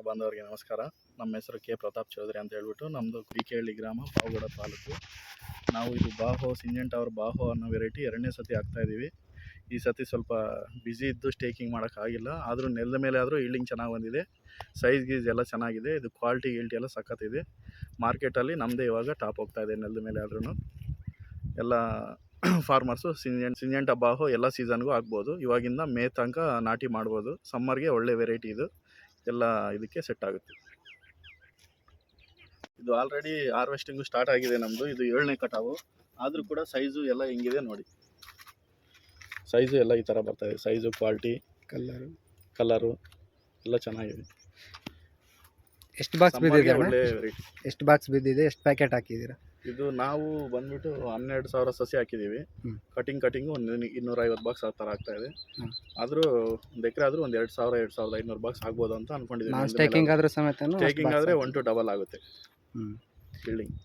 ಬಾಂಧವರಿಗೆ ನಮಸ್ಕಾರ. ನಮ್ಮ ಹೆಸರು ಕೆ ಪ್ರತಾಪ್ ಚೌಧರಿ ಅಂತ ಹೇಳ್ಬಿಟ್ಟು. ನಮ್ಮದು ಕುರಿಕೇಹಳ್ಳಿ ಗ್ರಾಮ, ಪಾವಗಡ ತಾಲೂಕು. ನಾವು ಇದು ಬಾಹೋ ಸಿಂಜೆಂಟಾ ಅವ್ರ ಬಾಹೋ ಅನ್ನೋ ವೆರೈಟಿ ಎರಡನೇ ಸತಿ ಹಾಕ್ತಾಯಿದ್ದೀವಿ. ಈ ಸತಿ ಸ್ವಲ್ಪ ಬ್ಯುಸಿ ಇದ್ದು ಸ್ಟೇಕಿಂಗ್ ಮಾಡೋಕ್ಕಾಗಿಲ್ಲ, ಆದರೂ ನೆಲದ ಮೇಲೆ ಆದರೂ ಈಲ್ಡಿಂಗ್ ಚೆನ್ನಾಗಿ ಬಂದಿದೆ. ಸೈಜ್ ಗೀಸ್ ಎಲ್ಲ ಚೆನ್ನಾಗಿದೆ. ಇದು ಕ್ವಾಲಿಟಿ ಗಿಲ್ಟಿ ಎಲ್ಲ ಸಖತ್ತಿದೆ. ಮಾರ್ಕೆಟಲ್ಲಿ ನಮ್ಮದೇ ಇವಾಗ ಟಾಪ್ ಹೋಗ್ತಾಯಿದೆ. ನೆಲದ ಮೇಲೆ ಆದ್ರೂ ಎಲ್ಲ ಫಾರ್ಮರ್ಸು ಸಿಂಜೆಂಟಾ ಬಾಹೋ ಎಲ್ಲ ಸೀಸನ್ಗೂ ಆಗ್ಬೋದು. ಇವಾಗಿಂದ ಮೇ ತನಕ ನಾಟಿ ಮಾಡ್ಬೋದು. ಸಮ್ಮರ್ಗೆ ಒಳ್ಳೆ ವೆರೈಟಿ ಇದು, ಎಲ್ಲ ಇದಕ್ಕೆ ಸೆಟ್ ಆಗುತ್ತೆ. ಇದು ಆಲ್ರೆಡಿ ಹಾರ್ವೆಸ್ಟಿಂಗು ಸ್ಟಾರ್ಟ್ ಆಗಿದೆ ನಮ್ಮದು. ಇದು 7ನೇ ಕಟಾವು. ಆದರೂ ಕೂಡ ಸೈಜು ಎಲ್ಲ ಹೆಂಗಿದೆ ನೋಡಿ. ಸೈಜು ಎಲ್ಲ ಈ ಥರ ಬರ್ತಾಯಿದೆ. ಸೈಜು, ಕ್ವಾಲಿಟಿ, ಕಲರು ಎಲ್ಲ ಚೆನ್ನಾಗಿದೆ. ಎಷ್ಟು ಬಾಕ್ಸ್ ಬಿದ್ದಿದೆ? ಒಳ್ಳೆ ವೆರೈಟಿ. ಎಷ್ಟು ಬಾಕ್ಸ್ ಬಿದ್ದಿದೆ? ಎಷ್ಟು ಪ್ಯಾಕೆಟ್ ಹಾಕಿದ್ದೀರಾ? ಇದು ನಾವು ಬಂದ್ಬಿಟ್ಟು 12,000 ಸಸಿ ಹಾಕಿದ್ದೀವಿ. ಕಟಿಂಗು ಒಂದು 250 ಬಾಕ್ಸ್ ಆ ಥರ ಆಗ್ತಾಯಿದೆ. ಆದರೂ ಒಂದು ಎಕರೆ ಆದರೂ ಒಂದು 2,000-2,500 ಬಾಕ್ಸ್ ಆಗ್ಬೋದು ಅಂತ ಅಂದ್ಕೊಂಡಿದ್ದೀವಿ. ಸ್ಟೇಕಿಂಗ್ ಆದರೂ ಸಮೇತ ಸ್ಟೇಕಿಂಗ್ ಆದರೆ 1 to ಡಬಲ್ ಆಗುತ್ತೆ ಬಿಲ್ಡಿಂಗ್.